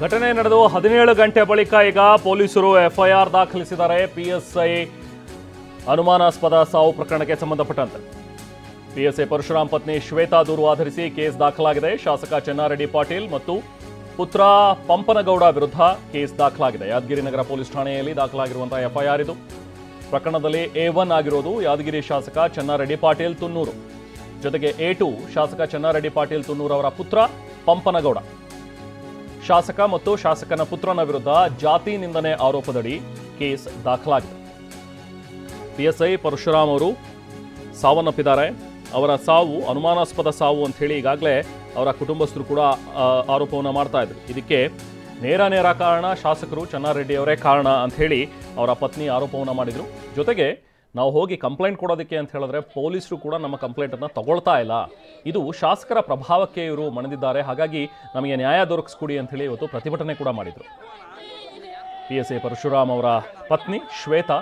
ಘಟನೆ ನಡೆದು 17 ಗಂಟೆ ಬಳಿಕ ಈಗ ಪೊಲೀಸರು ಎಫ್ಐಆರ್ ದಾಖಲಿಸಿದ್ದಾರೆ. ಪಿಎಸ್ಐ ಅನುಮಾನಾಸ್ಪದ ಸಾವು ಪ್ರಕರಣಕ್ಕೆ ಸಂಬಂಧಪಟ್ಟಂತೆ ಪಿಎಸ್ಐ ಪರಶುರಾಮ್ ಪತ್ನಿ ಶ್ವೇತಾ ದೂರು ಆಧರಿಸಿ ಕೇಸ್ ದಾಖಲಾಗಿದೆ. ಶಾಸಕ ಚೆನ್ನಾರೆಡ್ಡಿ ಪಾಟೀಲ್ ಮತ್ತು ಪುತ್ರ ಪಂಪನಗೌಡ ವಿರುದ್ಧ ಕೇಸ್ ದಾಖಲಾಗಿದೆ. ಯಾದಗಿರಿ ನಗರ ಪೊಲೀಸ್ ಠಾಣೆಯಲ್ಲಿ ದಾಖಲಾಗಿರುವಂತಹ ಎಫ್ಐಆರ್ ಇದು. ಪ್ರಕರಣದಲ್ಲಿ A1 ಆಗಿರೋದು ಯಾದಗಿರಿ ಶಾಸಕ ಚೆನ್ನಾರೆಡ್ಡಿ ಪಾಟೀಲ್ ತುನ್ನೂರು, ಜೊತೆಗೆ A2 ಶಾಸಕ ಚೆನ್ನಾರೆಡ್ಡಿ ಪಾಟೀಲ್ ತುನ್ನೂರು ಅವರ ಪುತ್ರ ಪಂಪನಗೌಡ. ಶಾಸಕ ಮತ್ತು ಶಾಸಕನ ಪುತ್ರನ ವಿರುದ್ಧ ಜಾತಿ ನಿಂದನೆ ಆರೋಪದಡಿ ಕೇಸ್ ದಾಖಲಾಗಿದೆ. ಪಿಎಸ್ಐ ಪರಶುರಾಮ್ ಅವರು ಸಾವನ್ನಪ್ಪಿದ್ದಾರೆ. ಅವರ ಸಾವು ಅನುಮಾನಾಸ್ಪದ ಸಾವು ಅಂತ ಹೇಳಿ ಈಗಾಗಲೇ ಅವರ ಕುಟುಂಬಸ್ಥರು ಕೂಡ ಆರೋಪವನ್ನು ಮಾಡ್ತಾ ಇದ್ರು. ಇದಕ್ಕೆ ನೇರ ಕಾರಣ ಶಾಸಕರು ಚೆನ್ನಾರೆಡ್ಡಿ ಅವರೇ ಕಾರಣ ಅಂತ ಹೇಳಿ ಅವರ ಪತ್ನಿ ಆರೋಪವನ್ನು ಮಾಡಿದ್ರು. ಜೊತೆಗೆ ನಾವು ಹೋಗಿ ಕಂಪ್ಲೇಂಟ್ ಕೊಡೋದಕ್ಕೆ ಅಂತ ಹೇಳಿದ್ರೆ ಪೊಲೀಸರು ಕೂಡ ನಮ್ಮ ಕಂಪ್ಲೇಂಟನ್ನು ತಗೊಳ್ತಾ ಇಲ್ಲ. ಇದು ಶಾಸಕರ ಪ್ರಭಾವಕ್ಕೆ ಇವರು ಮಣಿದಿದ್ದಾರೆ, ಹಾಗಾಗಿ ನಮಗೆ ನ್ಯಾಯ ದೊರಕಿಸ್ಕೊಡಿ ಅಂತ ಹೇಳಿ ಇವತ್ತು ಪ್ರತಿಭಟನೆ ಕೂಡ ಮಾಡಿದರು. ಪಿಎಸ್ಐ ಪರಶುರಾಮ್ ಅವರ ಪತ್ನಿ ಶ್ವೇತಾ,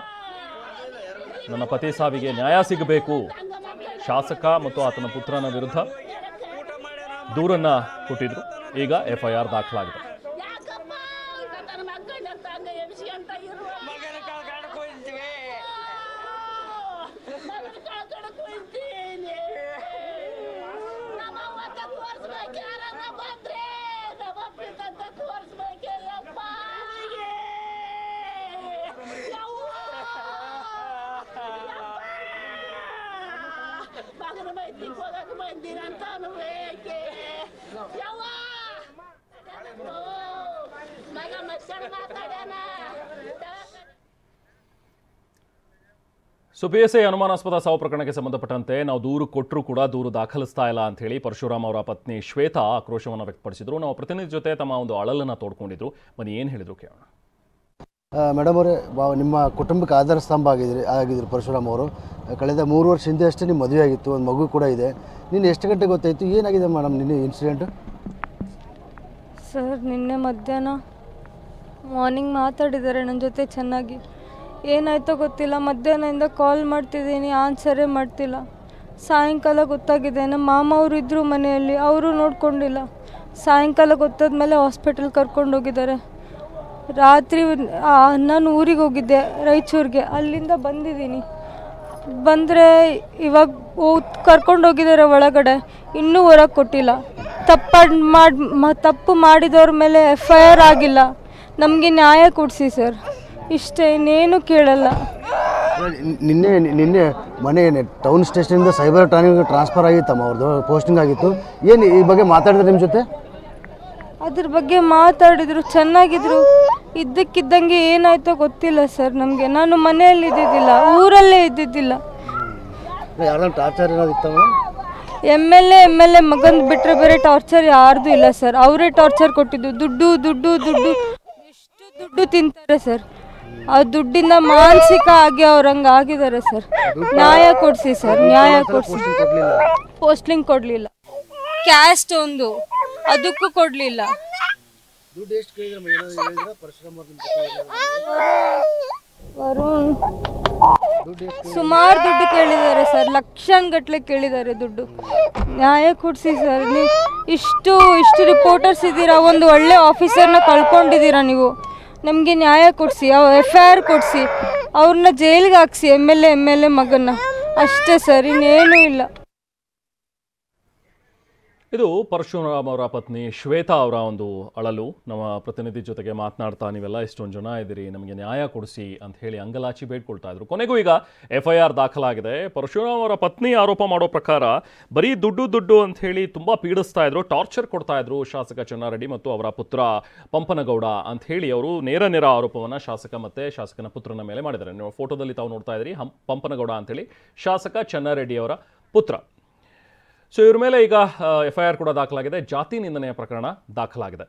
ನನ್ನ ಪತಿ ಸಾವಿಗೆ ನ್ಯಾಯ ಸಿಗಬೇಕು, ಶಾಸಕ ಮತ್ತು ಆತನ ಪುತ್ರನ ವಿರುದ್ಧ ದೂರನ್ನ ಕೊಟ್ಟಿದ್ರು. ಈಗ ಎಫ್ಐಆರ್ ದಾಖಲಾಗಿದೆ. ಸೊ ಪಿಎಸ್ಐ ಅನುಮಾನಾಸ್ಪದ ಸಾವು ಪ್ರಕರಣಕ್ಕೆ ಸಂಬಂಧಪಟ್ಟಂತೆ ನಾವು ದೂರು ಕೊಟ್ಟರೂ ಕೂಡ ದೂರು ದಾಖಲಿಸ್ತಾ ಇಲ್ಲ ಅಂತ ಹೇಳಿ ಪರಶುರಾಮ್ ಅವರ ಪತ್ನಿ ಶ್ವೇತಾ ಆಕ್ರೋಶವನ್ನು ವ್ಯಕ್ತಪಡಿಸಿದ್ರು. ನಾವು ಪ್ರತಿನಿಧಿ ಜೊತೆ ತಮ್ಮ ಒಂದು ಅಳಲನ್ನು ತೋಡ್ಕೊಂಡಿದ್ರು. ಬನ್ನಿ ಏನು ಹೇಳಿದ್ರು ಕೇಳೋಣ. ಮೇಡಮ್ ಅವರೇ, ನಿಮ್ಮ ಕುಟುಂಬಕ್ಕೆ ಆಧಾರ ಸ್ತಂಭ ಆಗಿದ್ರು ಪರಶುರಾಮ್ ಅವರು. ಕಳೆದ 3 ವರ್ಷ ಹಿಂದೆ ಅಷ್ಟೇ ನಿಮ್ಮ ಮದುವೆ ಆಗಿತ್ತು, ಒಂದು ಮಗು ಕೂಡ ಇದೆ. ನಿನ್ನೆ ಎಷ್ಟು ಗಂಟೆಗೆ ಗೊತ್ತಾಯಿತು? ಏನಾಗಿದೆ ಮೇಡಮ್ ನಿನ್ನೆ ಇನ್ಸಿಡೆಂಟು? ಸರ್, ನಿನ್ನೆ ಮಧ್ಯಾಹ್ನ ಮಾರ್ನಿಂಗ್ ಮಾತಾಡಿದ್ದಾರೆ ನನ್ನ ಜೊತೆ ಚೆನ್ನಾಗಿ. ಏನಾಯ್ತೋ ಗೊತ್ತಿಲ್ಲ. ಮಧ್ಯಾಹ್ನದಿಂದ ಕಾಲ್ ಮಾಡ್ತಿದ್ದೀನಿ, ಆನ್ಸರೇ ಮಾಡ್ತಿಲ್ಲ. ಸಾಯಂಕಾಲ ಗೊತ್ತಾಗಿದೆ. ನಮ್ಮ ಮಾಮ ಅವರು ಇದ್ದರು ಮನೆಯಲ್ಲಿ, ಅವರು ನೋಡ್ಕೊಂಡಿಲ್ಲ. ಸಾಯಂಕಾಲ ಗೊತ್ತಾದ್ಮೇಲೆ ಹಾಸ್ಪಿಟಲ್ ಕರ್ಕೊಂಡೋಗಿದ್ದಾರೆ. ರಾತ್ರಿ ನಾನು ಊರಿಗೆ ಹೋಗಿದ್ದೆ, ರಾಯಚೂರಿಗೆ. ಅಲ್ಲಿಂದ ಬಂದಿದ್ದೀನಿ. ಬಂದರೆ ಇವಾಗ ಕರ್ಕೊಂಡೋಗಿದ್ದಾರೆ ಒಳಗಡೆ, ಇನ್ನೂ ಹೊರಗೆ ಕೊಟ್ಟಿಲ್ಲ. ತಪ್ಪು ಮಾಡಿದವ್ರ ಮೇಲೆ FIR ಆಗಿಲ್ಲ. ನಮಗೆ ನ್ಯಾಯ ಕೊಡಿಸಿ ಸರ್, ಇಷ್ಟೇ, ಇನ್ನೇನು ಕೇಳಲ್ಲ. ನಿನ್ನೆ ಮನೆ ಟೌನ್ ಸ್ಟೇಷನಿಂದ ಸೈಬರ್ ಠಾಣೆಗೆ ಟ್ರಾನ್ಸ್ಫರ್ ಆಗಿತ್ತಮ್ಮ, ಅವ್ರದ್ದು ಪೋಸ್ಟಿಂಗ್ ಆಗಿತ್ತು. ಏನು ಈ ಬಗ್ಗೆ ಮಾತಾಡಿದ್ರೆ ನಿಮ್ಮ ಜೊತೆ? ಅದ್ರ ಬಗ್ಗೆ ಮಾತಾಡಿದ್ರು, ಚೆನ್ನಾಗಿದ್ರು. ಇದ್ದಕ್ಕಿದ್ದಂಗೆ ಏನಾಯ್ತೋ ಗೊತ್ತಿಲ್ಲ ಸರ್ ನಮಗೆ. ನಾನು ಮನೆಯಲ್ಲಿ ಇದ್ದಿದ್ದಿಲ್ಲ, ಊರಲ್ಲೇ ಇದ್ದಿದ್ದಿಲ್ಲ. ಯಾರು ಟಾರ್ಚರ್ ಏನಾದಿತ್ತಮ್ಮ? MLA ಮಗನ್ ಬಿಟ್ಟರೆ ಬೇರೆ ಟಾರ್ಚರ್ ಯಾರ್ದು ಇಲ್ಲ ಸರ್. ಅವರೇ ಟಾರ್ಚರ್ ಕೊಟ್ಟಿದ್ದು. ದುಡ್ಡು ಎಷ್ಟು ದುಡ್ಡು ತಿಂತಾರೆ ಸರ್. ಆ ದುಡ್ಡಿಂದ ಮಾನಸಿಕ ಆಗಿ ಅವ್ರಂಗೆ ಆಗಿದ್ದಾರೆ ಸರ್. ನ್ಯಾಯ ಕೊಡಿಸಿ ಸರ್, ನ್ಯಾಯ ಕೊಡಿಸಿ. ಪೋಸ್ಟಿಂಗ್ ಕೊಡಲಿಲ್ಲ, ಕ್ಯಾಸ್ಟ್ ಒಂದು ಅದಕ್ಕೂ ಕೊಡಲಿಲ್ಲ. ಸುಮಾರು ದುಡ್ಡು ಕೇಳಿದ್ದಾರೆ ಸರ್, ಲಕ್ಷಾನುಗಟ್ಟಲೆ ಕೇಳಿದ್ದಾರೆ ದುಡ್ಡು. ನ್ಯಾಯ ಕೊಡಿಸಿ ಸರ್. ನೀವು ಇಷ್ಟು ರಿಪೋರ್ಟರ್ಸ್ ಇದ್ದೀರಾ, ಒಂದು ಒಳ್ಳೆ ಆಫೀಸರ್ನ ಕಳ್ಕೊಂಡಿದ್ದೀರಾ ನೀವು. ನಮಗೆ ನ್ಯಾಯ ಕೊಡಿಸಿ, FIR ಕೊಡಿಸಿ, ಅವ್ರನ್ನ ಜೈಲಿಗೆ ಹಾಕ್ಸಿ, MLA ಮಗನ್ನ. ಅಷ್ಟೇ ಸರ್, ಇನ್ನೇನೂ ಇಲ್ಲ. ಇದು ಪರಶುರಾಮ್ ಅವರ ಪತ್ನಿ ಶ್ವೇತಾ ಅವರ ಒಂದು ಅಳಲು. ನಮ್ಮ ಪ್ರತಿನಿಧಿ ಜೊತೆಗೆ ಮಾತನಾಡ್ತಾ, ನೀವೆಲ್ಲ ಇಷ್ಟೊಂದು ಜನ ಇದ್ದೀರಿ, ನಮಗೆ ನ್ಯಾಯ ಕೊಡಿಸಿ ಅಂತ ಹೇಳಿ ಅಂಗಲಾಚಿ ಬೇಡ್ಕೊಳ್ತಾ ಇದ್ರು. ಕೊನೆಗೂ ಈಗ FIR ದಾಖಲಾಗಿದೆ. ಪರಶುರಾಮ್ ಅವರ ಪತ್ನಿ ಆರೋಪ ಮಾಡೋ ಪ್ರಕಾರ ಬರೀ ದುಡ್ಡು ಅಂತ ಹೇಳಿ ತುಂಬ ಪೀಡಿಸ್ತಾ ಇದ್ರು, ಟಾರ್ಚರ್ ಕೊಡ್ತಾ ಇದ್ರು ಶಾಸಕ ಚೆನ್ನಾರೆಡ್ಡಿ ಮತ್ತು ಅವರ ಪುತ್ರ ಪಂಪನಗೌಡ ಅಂತ ಹೇಳಿ ಅವರು ನೇರ ಆರೋಪವನ್ನು ಶಾಸಕ ಮತ್ತು ಶಾಸಕನ ಪುತ್ರನ ಮೇಲೆ ಮಾಡಿದ್ದಾರೆ. ನೀವು ಫೋಟೋದಲ್ಲಿ ತಾವು ನೋಡ್ತಾ ಇದ್ದೀರಿ, ಪಂಪನಗೌಡ ಅಂತೇಳಿ ಶಾಸಕ ಚೆನ್ನಾರೆಡ್ಡಿ ಅವರ ಪುತ್ರ. ಸೊ ಇವ್ರ ಮೇಲೆ ಈಗ FIR ಕೂಡ ದಾಖಲಾಗಿದೆ. ಜಾತಿ ನಿಂದನೆಯ ಪ್ರಕರಣ ದಾಖಲಾಗಿದೆ.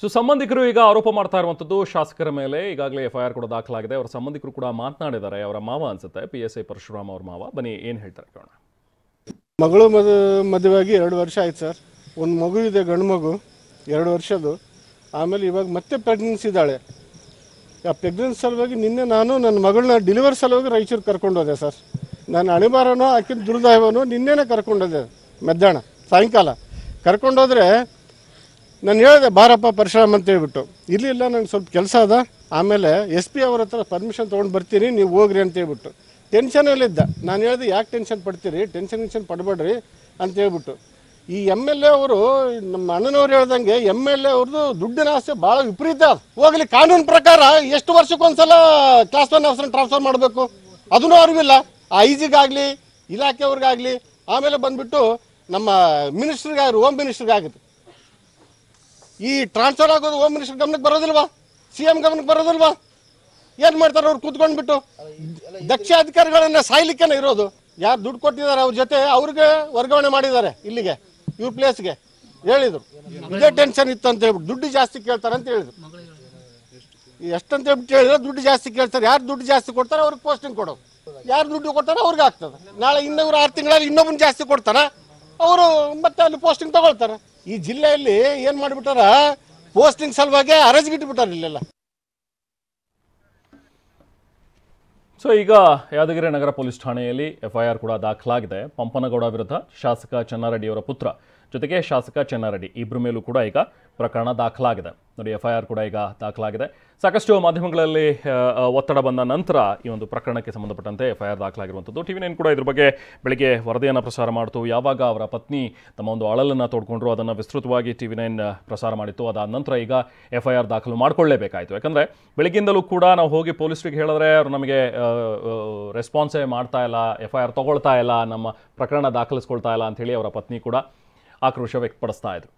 ಸೊ ಸಂಬಂಧಿಕರು ಈಗ ಆರೋಪ ಮಾಡ್ತಾ ಇರುವಂಥದ್ದು ಶಾಸಕರ ಮೇಲೆ. ಈಗಾಗಲೇ FIR ಕೂಡ ದಾಖಲಾಗಿದೆ. ಅವರ ಸಂಬಂಧಿಕರು ಕೂಡ ಮಾತನಾಡಿದ್ದಾರೆ. ಅವರ ಮಾವ ಅನ್ಸುತ್ತೆ, PSI ಪರಶುರಾಮ್ ಅವ್ರ ಮಾವ. ಬನ್ನಿ ಏನು ಹೇಳ್ತಾರೆ ಕೇಳೋಣ. ಮಗಳು ಮದುವೆಯಾಗಿ 2 ವರ್ಷ ಆಯ್ತು ಸರ್. ಒಂದು ಮಗು ಇದೆ, ಗಂಡು ಮಗು, 2 ವರ್ಷದ್ದು. ಆಮೇಲೆ ಇವಾಗ ಮತ್ತೆ ಪ್ರೆಗ್ನೆನ್ಸಿ ಇದ್ದಾಳೆ. ಆ ಪ್ರೆಗ್ನೆನ್ಸಿ ಸಲುವಾಗಿ ನಿನ್ನೆ ನಾನು ನನ್ನ ಮಗಳನ್ನ ಡೆಲಿವರಿ ಸಲುವಾಗಿ ರಾಯಚೂರು ಕರ್ಕೊಂಡು ಹೋದೆ ಸರ್. ನಾನು ಅಣಿಬಾರನೋ ಆಕಿನ ದುರ್ದೈವನೋ ನಿನ್ನೆನೇ ಕರ್ಕೊಂಡೋದೆ ಮಧ್ಯಾಹ್ನ ಸಾಯಂಕಾಲ ಕರ್ಕೊಂಡೋದ್ರೆ ನಾನು ಹೇಳಿದೆ ಬಾರಪ್ಪ ಪರಶುರಾಮ್ ಅಂತ ಹೇಳ್ಬಿಟ್ಟು, ಇರಲಿಲ್ಲ ನಂಗೆ ಸ್ವಲ್ಪ ಕೆಲಸ ಅದ, ಆಮೇಲೆ SP ಅವ್ರ ಹತ್ರ ಪರ್ಮಿಷನ್ ತೊಗೊಂಡು ಬರ್ತೀನಿ, ನೀವು ಹೋಗ್ರಿ ಅಂತ ಹೇಳ್ಬಿಟ್ಟು ಟೆನ್ಷನಲ್ಲಿದ್ದ. ನಾನು ಹೇಳಿದೆ ಯಾಕೆ ಟೆನ್ಷನ್ ಪಡ್ತೀರಿ, ಟೆನ್ಷನ್ ಪಡಬೇಡ್ರಿ ಅಂತ ಹೇಳ್ಬಿಟ್ಟು. ಈ MLA ಅವರು ನಮ್ಮ ಅಣ್ಣನವ್ರು ಹೇಳ್ದಂಗೆ MLA ಅವ್ರದ್ದು ದುಡ್ಡಿನ ಆಸೆ ಭಾಳ ವಿಪರೀತ. ಹೋಗಲಿ, ಕಾನೂನು ಪ್ರಕಾರ ಎಷ್ಟು ವರ್ಷಕ್ಕೊಂದ್ಸಲ ಕ್ಲಾಸ್ 1 ಆಫೀಸರ್ ಟ್ರಾನ್ಸ್ಫರ್ ಮಾಡಬೇಕು ಅದನ್ನೂ ಅರಿವಿಲ್ಲ. ಆ IG-ಗಾಗಲಿ ಇಲಾಖೆಯವ್ರಿಗಾಗಲಿ, ಆಮೇಲೆ ಬಂದುಬಿಟ್ಟು ನಮ್ಮ ಮಿನಿಸ್ಟ್ರಿಗಾಗ್ರಿ, ಹೋಮ್ ಮಿನಿಸ್ಟ್ರಿಗಾಗುತ್ತೆ. ಈ ಟ್ರಾನ್ಸ್ಫರ್ ಆಗೋದು ಹೋಮ್ ಮಿನಿಸ್ಟರ್ ಗಮನಕ್ಕೆ ಬರೋದಿಲ್ವಾ, CM ಗಮನಕ್ಕೆ ಬರೋದಿಲ್ವಾ? ಏನು ಮಾಡ್ತಾರೆ ಅವ್ರು ಕೂತ್ಕೊಂಡ್ಬಿಟ್ಟು? ದಕ್ಷ ಅಧಿಕಾರಿಗಳನ್ನ ಸಾಯ್ಲಿಕ್ಕೇನೆ ಇರೋದು. ಯಾರು ದುಡ್ಡು ಕೊಟ್ಟಿದ್ದಾರೆ ಅವ್ರ ಜೊತೆ ಅವ್ರಿಗೆ ವರ್ಗಾವಣೆ ಮಾಡಿದ್ದಾರೆ ಇಲ್ಲಿಗೆ, ಇವ್ರ ಪ್ಲೇಸ್ಗೆ ಹೇಳಿದ್ರು. ಇದೇ ಟೆನ್ಷನ್ ಇತ್ತು ಅಂತ ಹೇಳ್ಬಿಟ್ಟು ದುಡ್ಡು ಜಾಸ್ತಿ ಕೇಳ್ತಾರೆ ಅಂತ ಹೇಳಿದ್ರು. ಎಷ್ಟಂತ ಹೇಳ್ಬಿಟ್ಟು ಹೇಳಿದ್ರೆ ದುಡ್ಡು ಜಾಸ್ತಿ ಕೇಳ್ತಾರೆ. ಯಾರು ದುಡ್ಡು ಜಾಸ್ತಿ ಕೊಡ್ತಾರೆ ಅವ್ರಿಗೆ ಪೋಸ್ಟಿಂಗ್ ಕೊಡೋದು, ಯಾರು ದುಡ್ಡು ಕೊಡ್ತಾರೆ ಅವ್ರಿಗೆ ಆಗ್ತದೆ. ನಾಳೆ ಇನ್ನೊಬ್ರು 6 ತಿಂಗಳಲ್ಲಿ ಇನ್ನೊಬ್ಬನ ಜಾಸ್ತಿ ಕೊಡ್ತಾರೆ, ಅವರು ಮತ್ತೆ ಅಲ್ಲಿ ಪೋಸ್ಟಿಂಗ್ ತಗೊಳ್ತಾರೆ. ಈ ಜಿಲ್ಲೆಯಲ್ಲಿ ಏನು ಮಾಡಿಬಿಟ್ಟಾರ, ಪೋಸ್ಟಿಂಗ್ ಸಲುವಾಗಿ ಅರಜಿಗಿಟ್ಬಿಟ್ಟಾರೆ ಇಲ್ಲೆಲ್ಲ. ಸೊ ಈಗ ಯಾದಗಿರಿ ನಗರ ಪೊಲೀಸ್ ಠಾಣೆಯಲ್ಲಿ FIR ಕೂಡ ದಾಖಲಾಗಿದೆ. ಪಂಪನಗೌಡ ವಿರುದ್ಧ ಶಾಸಕ ಚೆನ್ನಾರೆಡ್ಡಿಯವರ ಪುತ್ರ ಜೊತೆಗೆ ಶಾಸಕ ಚೆನ್ನಾರೆಡ್ಡಿ ಇಬ್ಬರ ಮೇಲೂ ಕೂಡ ಈಗ ಪ್ರಕರಣ ದಾಖಲಾಗಿದೆ. ನೋಡಿ, FIR ಕೂಡ ಈಗ ದಾಖಲಾಗಿದೆ. ಸಾಕಷ್ಟು ಮಾಧ್ಯಮಗಳಲ್ಲಿ ಒತ್ತಡ ಬಂದ ನಂತರ ಈ ಒಂದು ಪ್ರಕರಣಕ್ಕೆ ಸಂಬಂಧಪಟ್ಟಂತೆ FIR ದಾಖಲಾಗಿರುವಂಥದ್ದು. TV9 ಕೂಡ ಇದ್ರ ಬಗ್ಗೆ ಬೆಳಿಗ್ಗೆ ವರದಿಯನ್ನು ಪ್ರಸಾರ ಮಾಡಿತು. ಯಾವಾಗ ಅವರ ಪತ್ನಿ ತಮ್ಮ ಒಂದು ಅಳಲನ್ನು ತೋಡ್ಕೊಂಡ್ರು ಅದನ್ನು ವಿಸ್ತೃತವಾಗಿ TV9 ಪ್ರಸಾರ ಮಾಡಿತ್ತು. ಅದಾದ ನಂತರ ಈಗ FIR ದಾಖಲು ಮಾಡಿಕೊಳ್ಳೇಬೇಕಾಯಿತು. ಯಾಕಂದರೆ ಬೆಳಗ್ಗಿಂದಲೂ ಕೂಡ ನಾವು ಹೋಗಿ ಪೊಲೀಸರಿಗೆ ಹೇಳಿದ್ರೆ ಅವರು ನಮಗೆ ರೆಸ್ಪಾನ್ಸೇ ಮಾಡ್ತಾ ಇಲ್ಲ, FIR ತೊಗೊಳ್ತಾ ಇಲ್ಲ, ನಮ್ಮ ಪ್ರಕರಣ ದಾಖಲಿಸ್ಕೊಳ್ತಾ ಇಲ್ಲ ಅಂಥೇಳಿ ಅವರ ಪತ್ನಿ ಕೂಡ ಆಕ್ರೋಶ ವ್ಯಕ್ತಪಡಿಸ್ತಾ ಇದ್ರು.